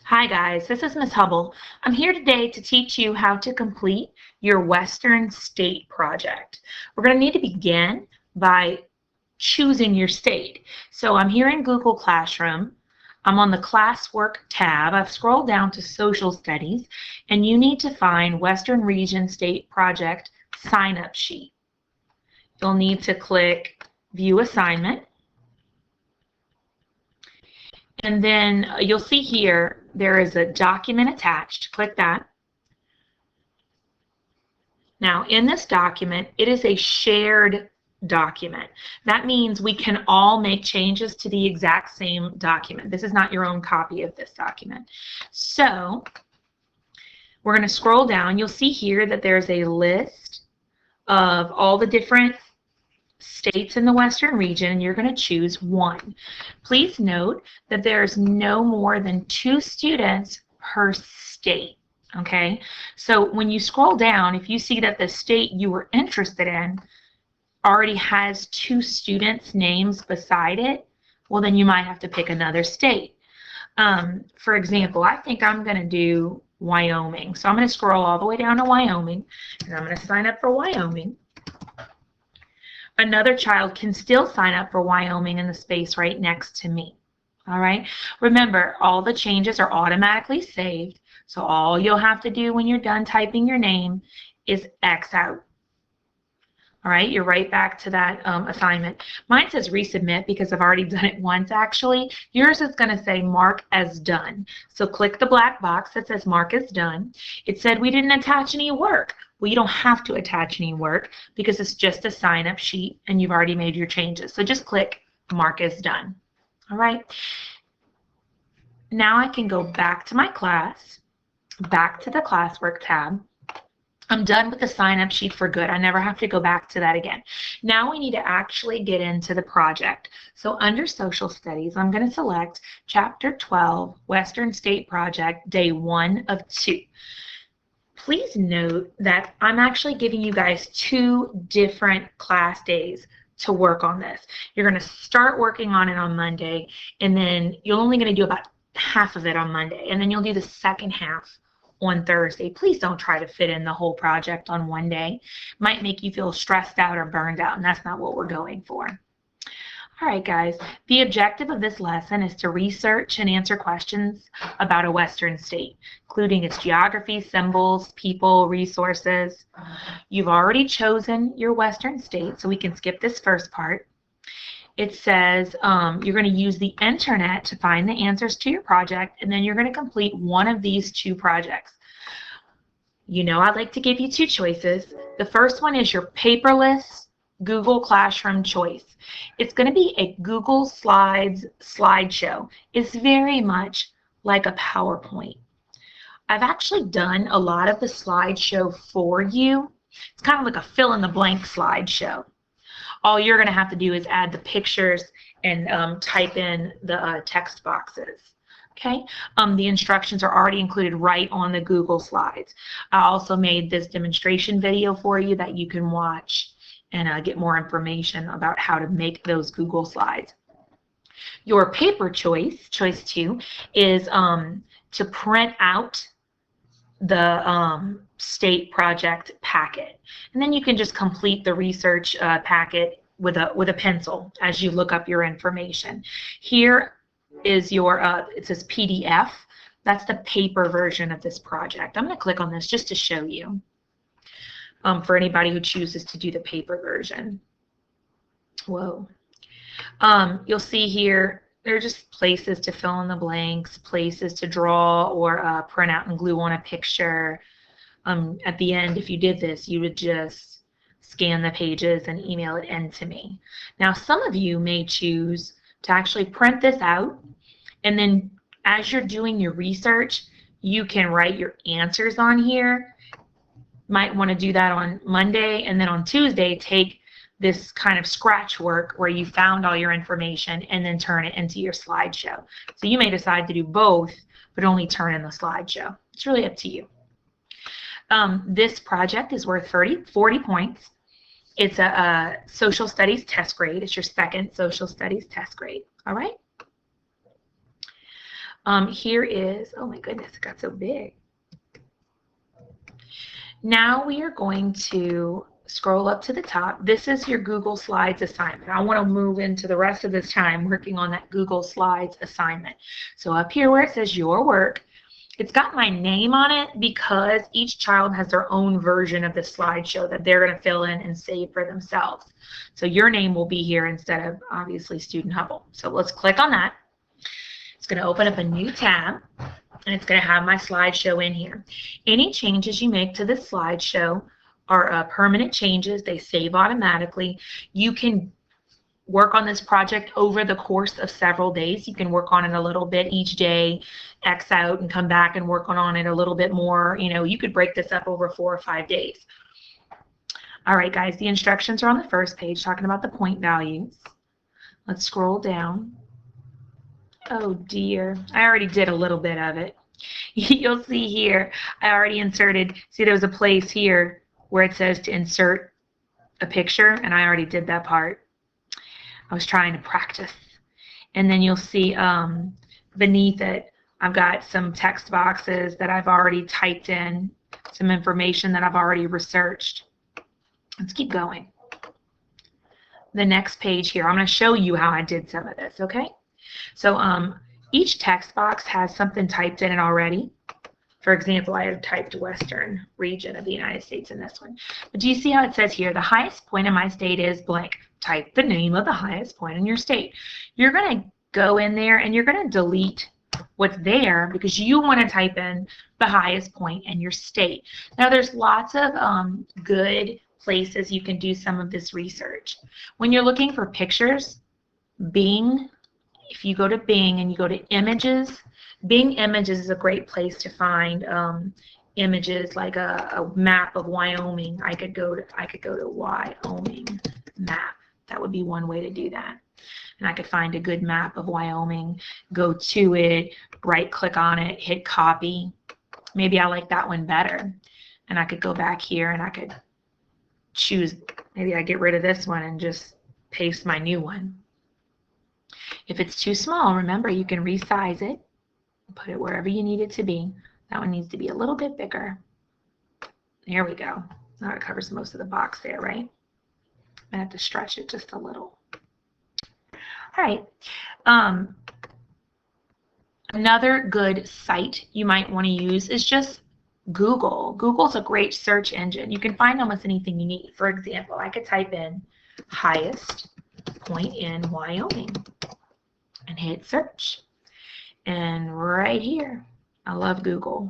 Hi guys, this is Miss Hubble. I'm here today to teach you how to complete your Western State project. We're going to need to begin by choosing your state. So I'm here in Google Classroom. I'm on the classwork tab. I've scrolled down to social studies and you need to find Western Region State Project sign up sheet. You'll need to click view assignment. And then you'll see here there is a document attached. Click that. Now in this document, it is a shared document. That means we can all make changes to the exact same document. This is not your own copy of this document. So we're going to scroll down. You'll see here that there's a list of all the different states in the Western region, and you're going to choose one. Please note that there's no more than 2 students per state. Okay, so when you scroll down, if you see that the state you were interested in already has 2 students' names beside it, well, then you might have to pick another state. For example, I think I'm going to do Wyoming. So I'm going to scroll all the way down to Wyoming, and I'm going to sign up for Wyoming. Another child can still sign up for Wyoming in the space right next to me. All right. Remember, all the changes are automatically saved. So all you'll have to do when you're done typing your name is X out. All right. You're right back to that assignment. Mine says resubmit because I've already done it once, actually. Yours is going to say mark as done. So click the black box that says mark as done. It said we didn't attach any work. Well, you don't have to attach any work because it's just a sign-up sheet and you've already made your changes. So just click mark as done. All right. Now I can go back to my class, back to the classwork tab. I'm done with the sign-up sheet for good. I never have to go back to that again. Now we need to actually get into the project. So under social studies, I'm going to select chapter 12, Western State Project, day 1 of 2. Please note that I'm actually giving you guys 2 different class days to work on this. You're going to start working on it on Monday, and then you're only going to do about half of it on Monday, and then you'll do the second half on Thursday. Please don't try to fit in the whole project on one day. It might make you feel stressed out or burned out, and that's not what we're going for. All right, guys, the objective of this lesson is to research and answer questions about a Western state, including its geography, symbols, people, resources. You've already chosen your Western state, so we can skip this first part. It says you're going to use the internet to find the answers to your project, and then you're going to complete one of these 2 projects. You know, I'd like to give you 2 choices. The first one is your paperless Google Classroom choice. It's going to be a Google Slides slideshow. It's very much like a PowerPoint. I've actually done a lot of the slideshow for you. It's kind of like a fill-in-the-blank slideshow. All you're going to have to do is add the pictures and type in the text boxes. Okay, the instructions are already included right on the Google Slides. I also made this demonstration video for you that you can watch and get more information about how to make those Google Slides. Your paper choice, choice 2, is to print out the state project packet, and then you can just complete the research packet with a pencil as you look up your information. Here is your it says PDF. That's the paper version of this project. I'm going to click on this just to show you for anybody who chooses to do the paper version. Whoa. You'll see here there are just places to fill in the blanks, places to draw or print out and glue on a picture. At the end, if you did this, you would just scan the pages and email it in to me. Now, some of you may choose to actually print this out, and then as you're doing your research, you can write your answers on here. Might want to do that on Monday, and then on Tuesday, take this kind of scratch work where you found all your information and then turn it into your slideshow. So you may decide to do both, but only turn in the slideshow. It's really up to you. This project is worth 40 points. It's a social studies test grade. It's your second social studies test grade. All right. Here is, oh my goodness, it got so big. Now we are going to scroll up to the top. This is your Google Slides assignment. I want to move into the rest of this time working on that Google Slides assignment. So up here where it says your work, it's got my name on it because each child has their own version of the slideshow that they're going to fill in and save for themselves. So your name will be here instead of obviously Student Hubble. So let's click on that. It's going to open up a new tab and it's going to have my slideshow in here. Any changes you make to this slideshow are permanent changes. They save automatically. You can work on this project over the course of several days. You can work on it a little bit each day, X out and come back and work on it a little bit more. You know, you could break this up over 4 or 5 days. All right, guys, the instructions are on the first page talking about the point values. Let's scroll down. Oh dear, I already did a little bit of it. You'll see here, I already inserted, see there's a place here where it says to insert a picture, and I already did that part. I was trying to practice. And then you'll see beneath it, I've got some text boxes that I've already typed in, some information that I've already researched. Let's keep going. The next page here, I'm going to show you how I did some of this, okay? So each text box has something typed in it already. For example, I have typed Western region of the United States in this one. But do you see how it says here, the highest point in my state is blank. Type the name of the highest point in your state. You're going to go in there and you're going to delete what's there because you want to type in the highest point in your state. Now, there's lots of good places you can do some of this research. When you're looking for pictures, Bing, if you go to Bing and you go to images, Bing Images is a great place to find images like a map of Wyoming. I could go to Wyoming map. That would be one way to do that. And I could find a good map of Wyoming, go to it, right click on it, hit copy. Maybe I like that one better. And I could go back here and I could choose, maybe I get rid of this one and just paste my new one. If it's too small, remember you can resize it, put it wherever you need it to be. That one needs to be a little bit bigger. There we go. Now it covers most of the box there, right? I have to stretch it just a little. All right. Another good site you might want to use is just Google. Google's a great search engine. You can find almost anything you need. For example, I could type in highest point in Wyoming and hit search. And right here, I love Google.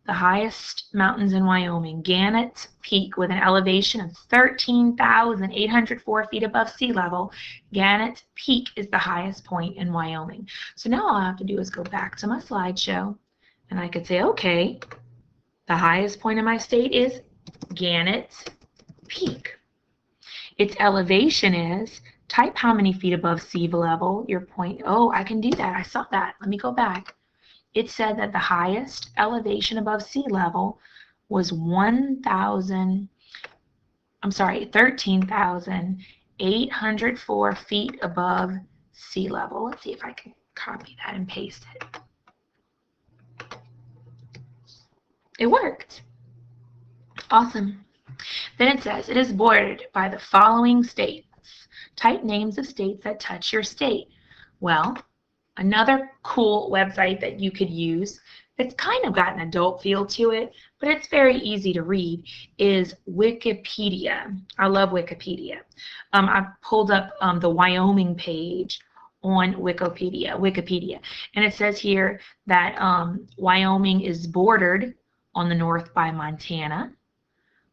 The highest mountains in Wyoming, Gannett Peak with an elevation of 13,804 feet above sea level. Gannett Peak is the highest point in Wyoming. So now all I have to do is go back to my slideshow and I could say, okay, the highest point in my state is Gannett Peak. Its elevation is, type how many feet above sea level your point. Oh, I can do that. I saw that. Let me go back. It said that the highest elevation above sea level was 13,804 feet above sea level. Let's see if I can copy that and paste it. It worked. Awesome. Then it says, it is bordered by the following states. Type names of states that touch your state. Well, another cool website that you could use, it's kind of got an adult feel to it, but it's very easy to read, is Wikipedia. I love Wikipedia. I've pulled up the Wyoming page on Wikipedia, and it says here that Wyoming is bordered on the north by Montana,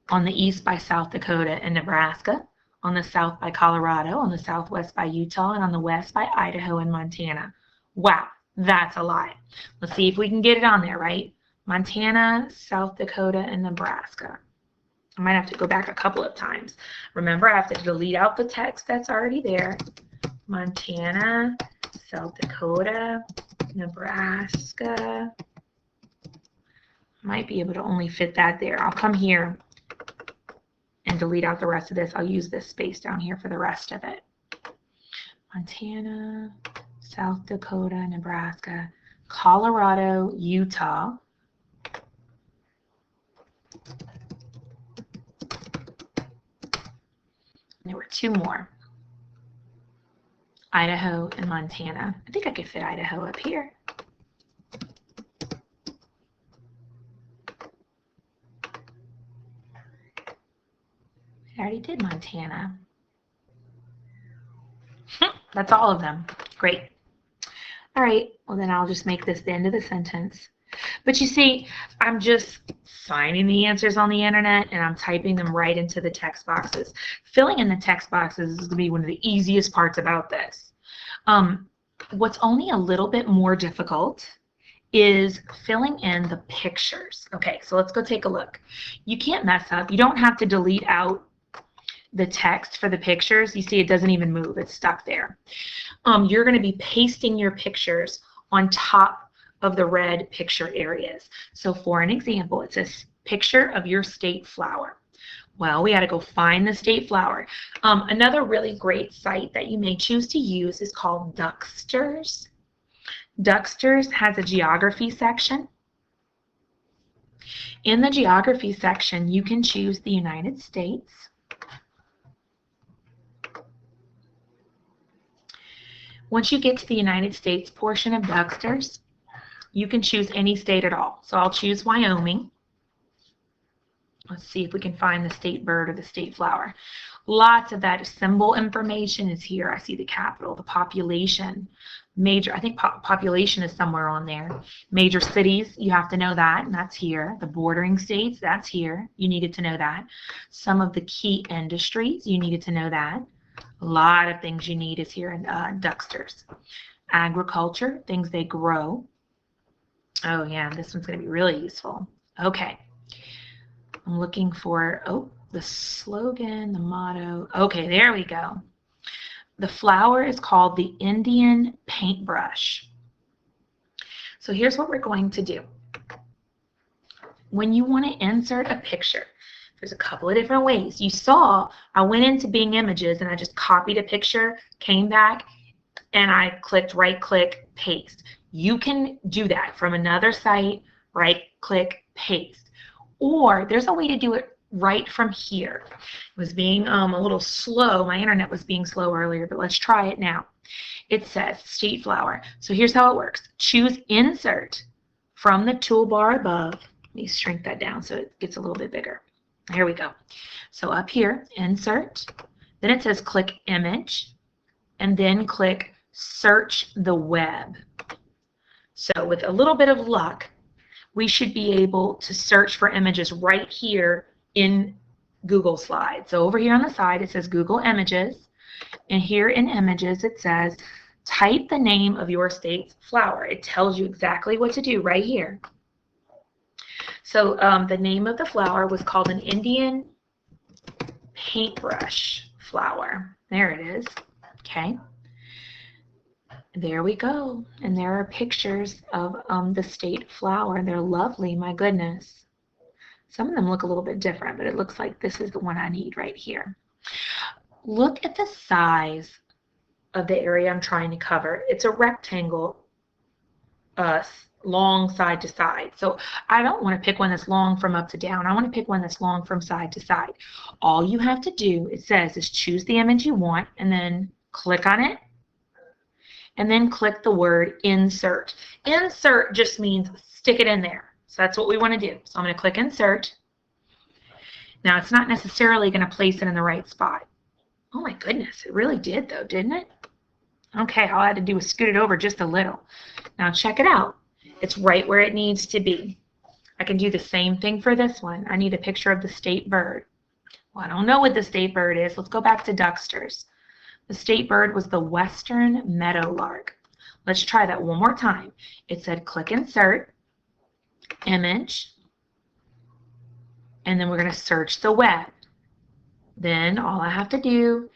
on the east by South Dakota and Nebraska, on the south by Colorado, on the southwest by Utah, and on the west by Idaho and Montana. Wow, that's a lot. Let's see if we can get it on there, right? Montana, South Dakota, and Nebraska. I might have to go back a couple of times. Remember, I have to delete out the text that's already there. Montana, South Dakota, Nebraska. Might be able to only fit that there. I'll come here and delete out the rest of this. I'll use this space down here for the rest of it. Montana, South Dakota, Nebraska. Colorado, Utah. There were two more. Idaho and Montana. I think I could fit Idaho up here. I already did Montana. That's all of them. Great. All right, well then I'll just make this the end of the sentence. But you see, I'm just finding the answers on the internet and I'm typing them right into the text boxes. Filling in the text boxes is going to be one of the easiest parts about this. What's only a little bit more difficult is filling in the pictures. Okay, so let's go take a look. You can't mess up. You don't have to delete out the text for the pictures. You see it doesn't even move. It's stuck there. You're going to be pasting your pictures on top of the red picture areas. So for an example, it says picture of your state flower. Well, we got to go find the state flower. Another really great site that you may choose to use is called Ducksters. Ducksters has a geography section. In the geography section, you can choose the United States. Once you get to the United States portion of Ducksters, you can choose any state at all. So I'll choose Wyoming. Let's see if we can find the state bird or the state flower. Lots of that symbol information is here. I see the capital, the population, major, I think population is somewhere on there. Major cities, you have to know that, and that's here. The bordering states, that's here. You needed to know that. Some of the key industries, you needed to know that. A lot of things you need is here in Ducksters. Agriculture, things they grow. Oh yeah, this one's going to be really useful. Okay. I'm looking for, oh, the slogan, the motto. Okay, there we go. The flower is called the Indian paintbrush. So here's what we're going to do. When you want to insert a picture, there's a couple of different ways. You saw I went into Bing Images and I just copied a picture, came back, and I clicked right-click, paste. You can do that from another site, right-click, paste. Or there's a way to do it right from here. It was being a little slow. My internet was being slow earlier, but let's try it now. It says state flower. So here's how it works. Choose Insert from the toolbar above. Let me shrink that down so it gets a little bit bigger. Here we go. So up here, Insert. Then it says click Image, and then click Search the Web. So with a little bit of luck, we should be able to search for images right here in Google Slides. So over here on the side, it says Google Images. And here in Images, it says, type the name of your state's flower. It tells you exactly what to do right here. So the name of the flower was called an Indian paintbrush flower. There it is. Okay. There we go. And there are pictures of the state flower. They're lovely, my goodness. Some of them look a little bit different, but it looks like this is the one I need right here. Look at the size of the area I'm trying to cover. It's a rectangle, long side to side. So I don't want to pick one that's long from up to down. I want to pick one that's long from side to side. All you have to do, it says, is choose the image you want and then click on it. And then click the word Insert. Insert just means stick it in there. So that's what we want to do. So I'm going to click Insert. Now it's not necessarily going to place it in the right spot. Oh my goodness, it really did though, didn't it? Okay, all I had to do was scoot it over just a little. Now check it out. It's right where it needs to be. I can do the same thing for this one. I need a picture of the state bird. Well, I don't know what the state bird is. Let's go back to Ducksters. The state bird was the western meadowlark. Let's try that one more time. It said click Insert, Image, and then we're going to search the web. Then all I have to do,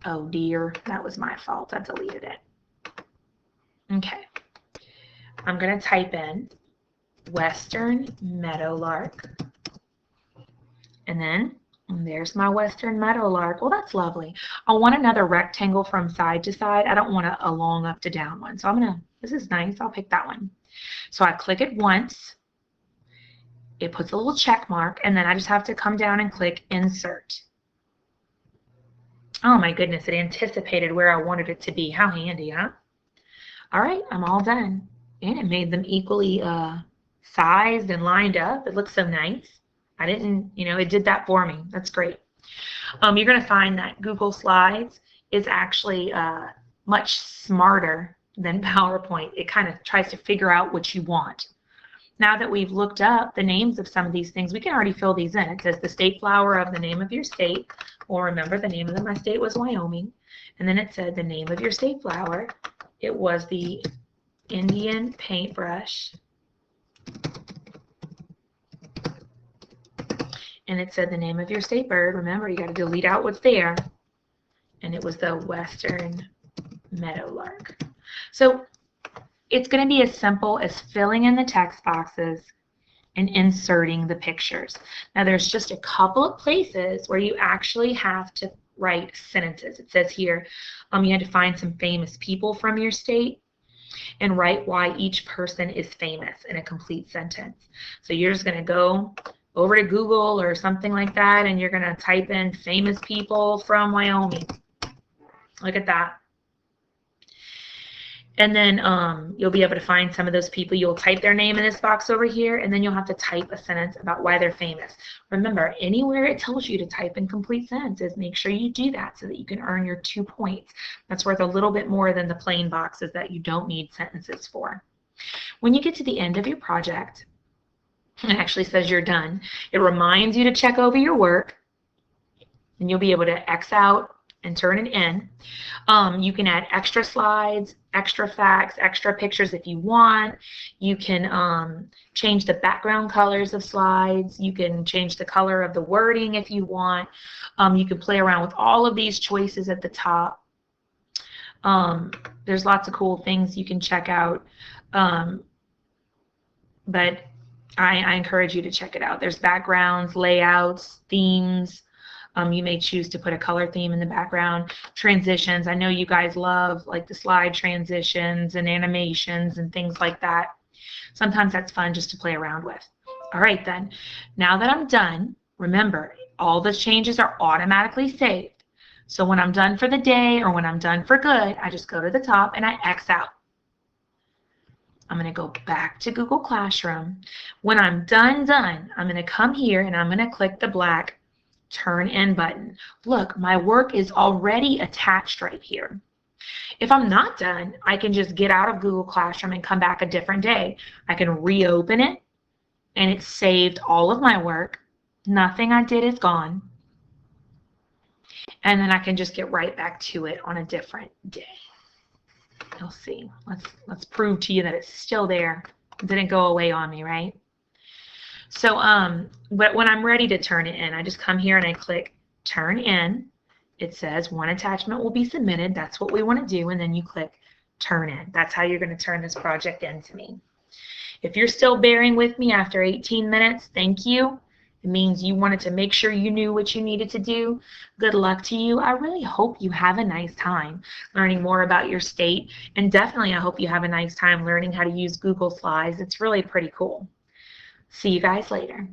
oh dear, that was my fault. I deleted it. Okay. I'm going to type in western meadowlark, and then there's my western meadowlark. Well, that's lovely. I want another rectangle from side to side. I don't want a long up to down one. So I'm going to This is nice. I'll pick that one. So I click it once. It puts a little check mark, and then I just have to come down and click Insert. Oh my goodness, it anticipated where I wanted it to be. How handy, huh? All right, I'm all done. And it made them equally sized and lined up. It looks so nice. I didn't, it did that for me. That's great. You're going to find that Google Slides is actually much smarter than PowerPoint. It kind of tries to figure out what you want. Now that we've looked up the names of some of these things, we can already fill these in. It says the state flower of the name of your state. Well, remember, the name of my state was Wyoming. And then it said the name of your state flower. It was the Indian paintbrush. And it said the name of your state bird. Remember, you got to delete out what's there. And it was the western meadowlark. So it's going to be as simple as filling in the text boxes and inserting the pictures. Now there's just a couple of places where you actually have to write sentences. It says here you had to find some famous people from your state and write why each person is famous in a complete sentence. So you're just going to go over to Google or something like that, and you're going to type in famous people from Wyoming. Look at that. And then you'll be able to find some of those people. You'll type their name in this box over here, and then you'll have to type a sentence about why they're famous. Remember, anywhere it tells you to type in complete sentences, make sure you do that so that you can earn your 2 points. That's worth a little bit more than the plain boxes that you don't need sentences for. When you get to the end of your project, it actually says you're done. It reminds you to check over your work, and you'll be able to X out and turn it in. You can add extra slides, extra facts, extra pictures if you want. You can change the background colors of slides. You can change the color of the wording if you want. You can play around with all of these choices at the top. There's lots of cool things you can check out, but I encourage you to check it out. There's backgrounds, layouts, themes. You may choose to put a color theme in the background. Transitions. I know you guys love like the slide transitions and animations and things like that. Sometimes that's fun just to play around with. All right then. Now that I'm done, remember, all the changes are automatically saved. So when I'm done for the day or when I'm done for good, I just go to the top and I X out. I'm going to go back to Google Classroom. When I'm done, I'm going to come here and I'm going to click the black Turn In button. Look, my work is already attached right here. If I'm not done, I can just get out of Google Classroom and come back a different day. I can reopen it, and it's saved all of my work. Nothing I did is gone. And then I can just get right back to it on a different day. You'll see. Let's prove to you that it's still there. It didn't go away on me, right? So but when I'm ready to turn it in, I just come here and I click Turn In. It says one attachment will be submitted. That's what we want to do. And then you click Turn In. That's how you're going to turn this project in to me. If you're still bearing with me after 18 minutes, thank you. It means you wanted to make sure you knew what you needed to do. Good luck to you. I really hope you have a nice time learning more about your state. And definitely I hope you have a nice time learning how to use Google Slides. It's really pretty cool. See you guys later.